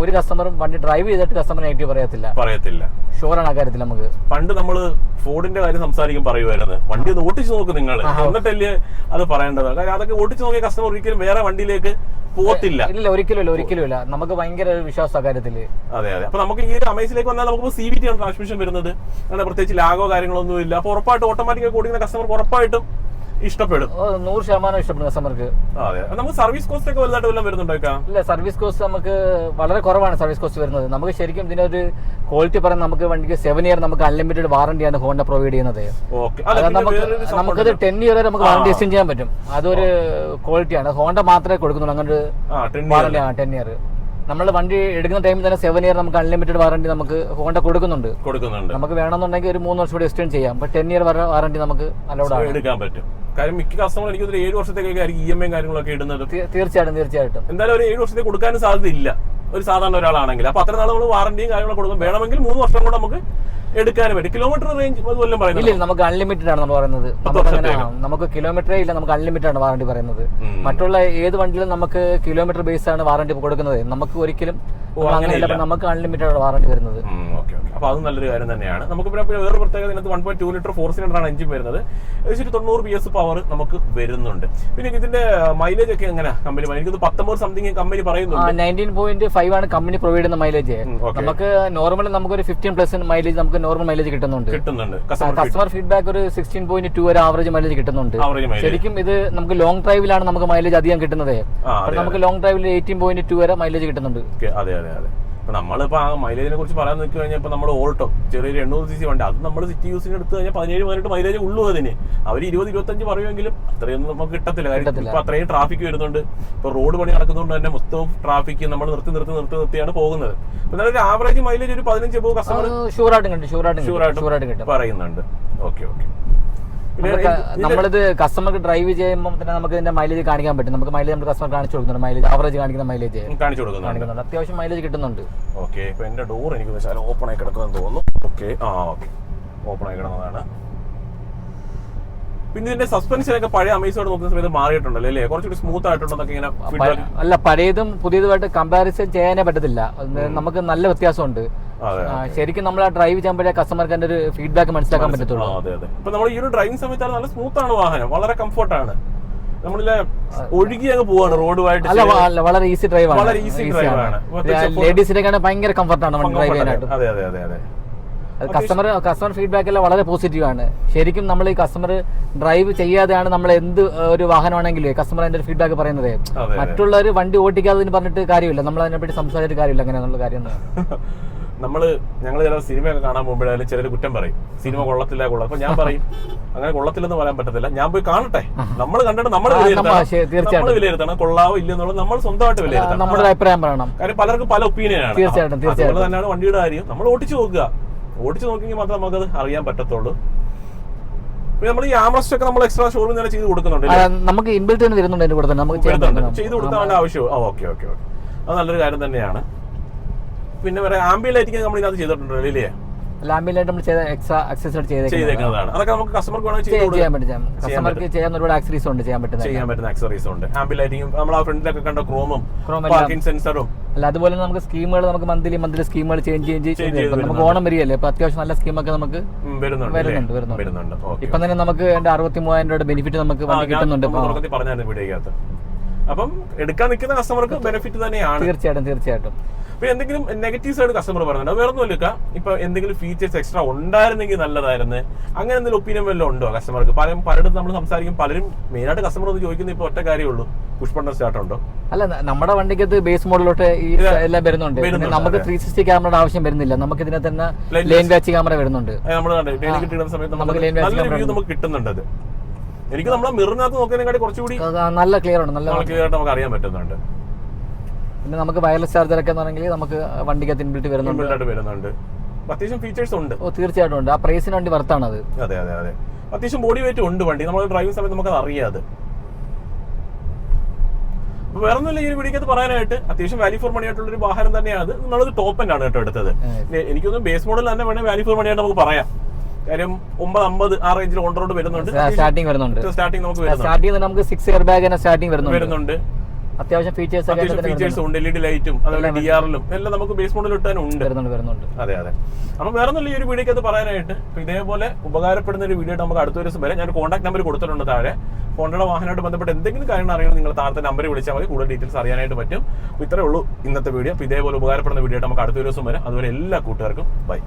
ഒരു കസ്റ്റമറും വണ്ടി ഡ്രൈവ് ചെയ്തിട്ട് കസ്റ്റമർ നെഗറ്റീവ് പറയത്തില്ല. ഷുവറാണ് ആ കാര്യത്തിൽ. നമുക്ക് പണ്ട് നമ്മള് ഫോർഡിന്റെ കാര്യം സംസാരിക്കും പറയുമായിരുന്നു, വണ്ടി ഒന്ന് ഓട്ടിച്ചു നോക്ക് നിങ്ങൾ, എന്നിട്ടല്ലേ അത് പറയേണ്ടത്. കാര്യം അതൊക്കെ ഓട്ടിച്ചു നോക്കിയ കസ്റ്റമർ ഒരിക്കലും വേറെ വണ്ടിയിലേക്ക് പോകത്തില്ല. ഇല്ല, ഒരിക്കലും ഇല്ല. നമുക്ക് ഭയങ്കര വിശ്വാസം കാര്യത്തില്. അതെ. അപ്പൊ നമുക്ക് ഈ ഒരു അമേസിലേക്ക് വന്നാൽ നമുക്ക് CVT ആണ് ട്രാൻസ്മിഷൻ വരുന്നത്. അങ്ങനെ പ്രത്യേകിച്ച് ലാഗോ കാര്യങ്ങളൊന്നും ഇല്ല. അപ്പൊ ഉറപ്പായിട്ട് ഓട്ടോമാറ്റിക് ഓടിക്കുന്ന കസ്റ്റമർക്ക് ഉറപ്പായിട്ടും ഇഷ്ടപ്പെടും. 100% ഇഷ്ടപ്പെടും കസ്റ്റമർക്ക്. അതെ. നമുക്ക് സർവീസ് കോസ്റ്റ് ഒക്കെ വലുതായിട്ട് വല്ലതും വരുന്നുണ്ടോ? ഇല്ല, സർവീസ് കോസ്റ്റ് നമുക്ക് വളരെ കുറവാണ്. സർവീസ് കോസ്റ്റ് വരുന്നത് നമുക്ക് ശരിക്കും ഇതിനൊരു ക്വാളിറ്റി പറഞ്ഞാൽ നമുക്ക് വണ്ടിക്ക് 7 ഇയർ നമുക്ക് അൺലിമിറ്റഡ് വാറന്റിയാണ് ഹോണ്ട പ്രൊവൈഡ് ചെയ്യുന്നത്. നമുക്കത് 10 ഇയർ വരെ നമുക്ക് വാറന്റി എക്സ്റ്റെൻഡ് ചെയ്യാൻ പറ്റും. അതൊരു ക്വാളിറ്റിയാണ്. ഹോണ്ട മാത്രമേ കൊടുക്കുന്നുള്ളൂ അങ്ങനെ ഒരു വാറന്റി. 10 ഇയർ നമ്മൾ വണ്ടി എടുക്കുന്ന ടൈമിൽ തന്നെ 7 ഇയർ നമുക്ക് അൺലിമിറ്റഡ് വാറന്റി നമുക്ക് ഹോണ്ട കൊടുക്കുന്നുണ്ട്. നമുക്ക് വേണമെന്നുണ്ടെങ്കിൽ ഒരു 3 വർഷം കൂടി എക്സ്റ്റെൻഡ് ചെയ്യാം. ബട്ട് 10 ഇയർ വാറന്റി നമുക്ക് അലൗഡ് എടുക്കാൻ പറ്റും. കാര്യം മിക്ക കസ്റ്റമർ എനിക്ക് 7 വർഷത്തേക്ക് EMI കാര്യങ്ങളൊക്കെ ഇടുന്നത്. തീർച്ചയായിട്ടും എന്തായാലും ഒരു 7 വർഷത്തേക്ക് കൊടുക്കാനും സാധ്യതയില്ല ഒരു സാധാരണ ഒരാളാണെങ്കിൽ. അപ്പൊ അത്ര നാൾ നമ്മൾ വാറന്റിയും കാര്യങ്ങളും കൊടുക്കും. വേണമെങ്കിൽ 3 വർഷം കൂടെ നമുക്ക് എടുക്കാനും പറ്റും. കിലോമീറ്റർ റേഞ്ച് വല്ലതും പറയുന്നത് ഇല്ല, നമുക്ക് അൺലിമിറ്റഡ് ആണ് നമ്മൾ പറയുന്നത്. നമുക്ക് കിലോമീറ്ററേ ഇല്ല, നമുക്ക് അൺലിമിറ്റഡ് ആണ് വാറന്റി പറയുന്നത്. മറ്റുള്ള ഏത് വണ്ടിയിലും നമുക്ക് കിലോമീറ്റർ ബേസ് ആണ് വാറന്റി കൊടുക്കുന്നത്. നമുക്ക് ഒരിക്കലും നമുക്ക് അൺലിമിറ്റഡ് വാറന്റി വരുന്നത്. അപ്പൊ അത് നല്ലൊരു കാര്യം തന്നെയാണ്. നമുക്ക് വേറെ പ്രത്യേകത ഇതിനകത്ത് 1.2 ലിറ്റർ 4 സിലിണ്ടർ ആണ് എഞ്ചിൻ വരുന്നത്. ഏകദേശം 90 PS പവർ നമുക്ക് വരുന്നുണ്ട്. പിന്നെ ഇതിന്റെ മൈലേജ് ഒക്കെ എങ്ങനെയാ കമ്പനി? എനിക്ക് 19 സംതിങ് കമ്പനി പറയുന്നുണ്ട്. 19.5 ആണ് കമ്പനി പ്രൊവൈഡ് ചെയ്യുന്ന മൈലേജ്. നമുക്ക് നോർമലി നമുക്കൊരു 15+ മൈലേജ് നമുക്ക് നോർമൽ മൈലേജ് കിട്ടുന്നുണ്ട്. കസ്റ്റമർ ഫീഡ്ബാക്ക് ഒരു 16.2 വരെ ആവറേജ് മൈലേജ് കിട്ടുന്നുണ്ട്. ശരിക്കും ഇത് നമുക്ക് ലോങ് ഡ്രൈവിലാണ് നമുക്ക് മൈലേജ് അധികം കിട്ടുന്നത്. നമുക്ക് ലോങ് ഡ്രൈവിൽ 18.2 വരെ മൈലേജ് കിട്ടുന്നുണ്ട്. നമ്മളിപ്പോ ആ മൈലേജിനെ കുറിച്ച് പറയാൻ നിൽക്കി കഴിഞ്ഞാൽ ഇപ്പൊ നമ്മൾ ഓൾട്ടോ ചെറിയൊരു 800cc വണ്ടി അത് നമ്മൾ സിറ്റി യൂസിന് എടുത്തു കഴിഞ്ഞാൽ 17-18 മൈലേജ് ഉള്ളൂ. അതിന് അവർ 20-25 പറയുമെങ്കിലും അത്രയൊന്നും നമുക്ക് കിട്ടത്തില്ല. കാര്യം ഇപ്പൊ അത്രയും ട്രാഫിക് വരുന്നുണ്ട്. ഇപ്പൊ റോഡ് പണി നടക്കുന്നതുകൊണ്ട് തന്നെ മൊത്തം ട്രാഫിക് നമ്മൾ നിർത്തിയാണ് പോകുന്നത്. എന്നാലും ഒരു ആവറേജ് മൈലേജ് ഒരു 15 കസ്റ്റമർ ഷുവറായിട്ട് കിട്ടും പറയുന്നുണ്ട്. ഓക്കെ. നമ്മളിത് കസ്റ്റമർക്ക് ഡ്രൈവ് ചെയ്യുമ്പോൾ തന്നെ നമുക്ക് ഇതിന്റെ മൈലേജ് കാണിക്കാൻ പറ്റും. നമുക്ക് മൈലേജ് നമ്മൾ കസ്റ്റമർ കാണിച്ചു കൊടുക്കുന്നുണ്ട്. മൈലേജ് ആവറേജ് കാണിക്കുന്ന മൈലേജ് കാണിച്ചു കൊടുക്കുന്നുണ്ട്. അത്യാവശ്യം മൈലേജ് കിട്ടുന്നുണ്ട്. ഓക്കെ. ഇപ്പൊ എന്റെ ഡോർ എനിക്ക് ഓപ്പൺ ആയി കിടക്കുന്നെന്ന് തോന്നുന്നു. ഓക്കെ. ഓപ്പൺ ആയി കിടന്നതാണ്. പിന്നെ ഇതിന്റെ സസ്പെൻഷനൊക്കെ പഴയ അമേസോട് നോക്കുന്ന സമയത്ത് മാറിയിട്ടുണ്ടല്ലോ അല്ലേ? കുറച്ചുകൂടി സ്മൂത്ത് ആയിട്ടുണ്ടെന്നൊക്കെ ഇങ്ങനെ. അല്ല, പഴയതും പുതിയതുമായിട്ട് കമ്പാരിസൺ ചെയ്യാനേ പറ്റത്തില്ല. നമുക്ക് നല്ല വ്യത്യാസമുണ്ട്. ശരിക്കും നമ്മൾ ആ ഡ്രൈവ് ചെയ്യുമ്പോഴേ കസ്റ്റമർക്ക് അതിന്റെ ഒരു ഫീഡ്ബാക്ക് മനസ്സിലാക്കാൻ പറ്റത്തുള്ളൂ. ഇപ്പൊ നമ്മൾ ഈ ഒരു ഡ്രൈവിംഗ് സമയത്താണ് നല്ല സ്മൂത്ത് ആണ് വാഹനം, വളരെ കംഫർട്ടാണ്. നമ്മളിലെ ഒഴുകി അങ്ങ് പോവാണ് റോഡുമായിട്ട്. അല്ല, വളരെ ഈസി ഡ്രൈവ് ആണ്. ലേഡീസിനൊക്കെയാണ് ഭയങ്കര കംഫർട്ടാണ് ഡ്രൈവ് ചെയ്യാനായിട്ട്. അതെ. കസ്റ്റമർ ഫീഡ്ബാക്ക് എല്ലാം വളരെ പോസിറ്റീവ് ആണ്. ശരിക്കും നമ്മൾ ഈ കസ്റ്റമർ ഡ്രൈവ് ചെയ്യാതെയാണ് നമ്മൾ എന്ത് ഒരു വാഹനമാണെങ്കിലും കസ്റ്റമർ അതിന്റെ ഒരു ഫീഡ്ബാക്ക് പറയുന്നത്. മറ്റുള്ളവർ വണ്ടി ഓടിക്കാതെ പറഞ്ഞിട്ട് കാര്യമില്ല, നമ്മൾ അതിനെപ്പറ്റി സംസാരിച്ചിട്ട് കാര്യമില്ല. അങ്ങനെയുള്ള കാര്യം ഞങ്ങൾ ചില സിനിമയൊക്കെ കാണാൻ പോകുമ്പോഴായാലും ചിലർ കുറ്റം പറയും, സിനിമ കൊള്ളത്തില്ല. അപ്പൊ ഞാൻ പറയും അങ്ങനെ കൊള്ളത്തില്ലെന്ന് പറയാൻ പറ്റത്തില്ല, ഞാൻ പോയി കാണട്ടെ. നമ്മൾ കണ്ടിട്ട് നമ്മൾ വിലയിരുത്തണം, കൊള്ളാവോ ഇല്ലെന്നുള്ളത് നമ്മൾ സ്വന്തമായിട്ട് വിലയിരുത്തണം, നമ്മുടെ അഭിപ്രായം പറയണം. കാര്യം പലർക്കും പല ഒപ്പീനിയനാണ്. അതുപോലെ തന്നെയാണ് വണ്ടിയുടെ കാര്യം. നമ്മൾ ഓടിച്ചു നോക്കിയെങ്കിൽ മാത്രമേ നമുക്കത് അറിയാൻ പറ്റത്തുള്ളൂ. പിന്നെ നമ്മൾ ഈ ആംറസ്റ്റ് ഒക്കെ നമ്മൾ എക്സ്ട്രാ ഷോറൂം തന്നെ ചെയ്ത് കൊടുക്കുന്നുണ്ട്. നമുക്ക് ഇൻബിൽറ്റ് വരുന്നുണ്ട്, ചെയ്ത് കൊടുക്കാൻ ആവശ്യം. ഓക്കെ. അത് നല്ലൊരു കാര്യം തന്നെയാണ്. പിന്നെ വേറെ ആംബിയന്റ് ലൈറ്റിംഗ് നമ്മൾ ഇതിനകത്ത് ചെയ്തിട്ടുണ്ടോ അല്ലേ? ആംബിയന്റ് നമ്മൾ എക്സ്ട്രാ ആക്സസറി ചെയ്തേക്കുന്നതാണ്. അതൊക്കെ നമുക്ക് കസ്റ്റമർക്ക് ചെയ്യാൻ പറ്റും. കസ്റ്റമർക്ക് ചെയ്യാൻ ഒരുപാട് ആക്സസറീസ് ഉണ്ട്, ചെയ്യാൻ പറ്റുന്ന ആക്സസറീസ് ഉണ്ട്. ആംബിയന്റ് ലൈറ്റിംഗും നമ്മൾ ആ ഫ്രണ്ടിലൊക്കെ കണ്ട ക്രോമും പാർക്കിംഗ് സെൻസറും. അല്ല, അതുപോലെ നമുക്ക് സ്കീമുകൾ നമുക്ക് മന്ത്ലി സ്കീമുകൾ ചേഞ്ച് നമുക്ക് ഓണം വരികയല്ലേ, അപ്പൊ അത്യാവശ്യം നല്ല സ്കീമൊക്കെ നമുക്ക് വരുന്നുണ്ട്. ഇപ്പൊ തന്നെ നമുക്ക് 63,000 രൂപയുടെ ബെനിഫിറ്റ് നമുക്ക് കിട്ടുന്നുണ്ട്. അപ്പം എടുക്കാൻ നിൽക്കുന്ന കസ്റ്റമർക്ക് ബെനിഫിറ്റ് തന്നെയാണ്. തീർച്ചയായിട്ടും. ഇപ്പൊ എന്തെങ്കിലും നെഗറ്റീവ് സൈഡ് കസ്റ്റമർ പറയുന്നുണ്ട്, വേറെ ഒന്നുമില്ല. ഇപ്പൊ എന്തെങ്കിലും ഫീച്ചേഴ്സ് എക്സ്ട്രാ ഉണ്ടായിരുന്നെങ്കിൽ നല്ലതായിരുന്നു, അങ്ങനെ എന്തെങ്കിലും ഒപ്പീനിയൻ വല്ലതും ഉണ്ടോ കസ്റ്റമർക്ക്? പലയിടത്തും നമ്മൾ സംസാരിക്കും, പലരും മെയിനായിട്ട് കസ്റ്റമർ ഒന്ന് ചോദിക്കുന്ന ഇപ്പൊ ഒറ്റ കാര്യമുള്ളൂ, പുഷ് ബട്ടൺ സ്റ്റാർട്ട് ഉണ്ടോ? അല്ല, നമ്മുടെ വണ്ടിക്കകത്ത് ബേസ് മോഡലോട്ട് ഈ എല്ലാം വരുന്നുണ്ട്. നമുക്ക് 360 ക്യാമറയുടെ ആവശ്യം വരുന്നില്ല, നമുക്ക് ഇതിനെ തന്നെ ലെയിൻ വാച്ച് ക്യാമറ വരുന്നുണ്ട്. നമുക്ക് കിട്ടുന്നുണ്ട്. എനിക്ക് നമ്മളെ മിററിനകത്ത് നോക്കുന്നതിനെക്കാട്ടി കുറച്ചുകൂടി നല്ല ക്ലിയർ ആണ്, നല്ല ക്ലിയർ ആയിട്ട് നമുക്ക് അറിയാൻ പറ്റുന്നുണ്ട്. പിന്നെ നമുക്ക് വയർലെസ് ചാർജർ ഒക്കെ നമുക്ക് വണ്ടിക്കകത്ത് ഇൻബിൽറ്റ് വരുന്നുണ്ട്. അത്യാവശ്യം ഫീച്ചേഴ്സ് ഉണ്ട്. തീർച്ചയായിട്ടും ഉണ്ട്. ആ പ്രൈസിന് വണ്ടി വർത്താണ് അത്. അതെ. അത്യാവശ്യം ബോഡി വെയിറ്റ് ഉണ്ട് വണ്ടി, നമ്മൾ ഡ്രൈവിംഗ് സമയത്ത് നമുക്ക് അത് അറിയാതെ. അപ്പോൾ വേറെ ഒന്നുമില്ല ഈ ഒരു വീഡിയോക്കകത്ത് പറയാനായിട്ട്. അത്യാവശ്യം വാല്യൂ ഫോർ മണി ആയിട്ടുള്ള ഒരു വാഹനം തന്നെയാണ് അത്. നമ്മളത് ടോപ്പ് എൻഡ് ആണ് കേട്ടോ എടുത്തത്. എനിക്കൊന്നും ബേസ് മോഡൽ തന്നെ വേണേൽ വാല്യൂ ഫോർ മണി ആയിട്ട് നമുക്ക് പറയാം. കാര്യം 950 ആ റേഞ്ചിൽ ഓൺ റോഡ് വരുന്നുണ്ട്. സ്റ്റാർട്ടിംഗ് വരുന്നുണ്ട്. സ്റ്റാർട്ടിംഗ് നമുക്ക് 6 എയർ ബാഗ് സ്റ്റാർട്ടിംഗ് വരുന്നുണ്ട്. അത്യാവശ്യം ഫീച്ചേഴ്സ് ഉണ്ട്. LED ലൈറ്റും അതുപോലെ DRL എല്ലാം നമുക്ക് ബേസ് മോഡൽ ഇട്ടാനും ഉണ്ട്. അതെ. അപ്പൊ വേറെ ഒന്നുമില്ല ഈ ഒരു വീഡിയോക്ക് അത് പറയാനായിട്ട്. അപ്പൊ ഇതേപോലെ ഉപകാരപ്പെടുന്ന ഒരു വീഡിയോ നമുക്ക് അടുത്ത ദിവസം വരെ ഞാൻ കോൺടാക്ട് നമ്പർ കൊടുത്തിട്ടുണ്ട് താഴെ. ഹോണ്ടയുടെ വാഹനമായിട്ട് ബന്ധപ്പെട്ട് എന്തെങ്കിലും കാര്യങ്ങൾ അറിയണം നിങ്ങൾ താഴത്തെ നമ്പർ വിളിച്ചാൽ മതി. കൂടുതൽ ഡീറ്റെയിൽസ് അറിയാനായിട്ട് പറ്റും. ഇത്രേ ഉള്ളൂ ഇന്നത്തെ വീഡിയോ. അപ്പൊ ഇതേപോലെ ഉപകാരപ്പെടുന്ന വീഡിയോ നമുക്ക് അടുത്ത ദിവസം വരെ. അതുപോലെ എല്ലാ കൂട്ടുകാർക്കും ബൈ.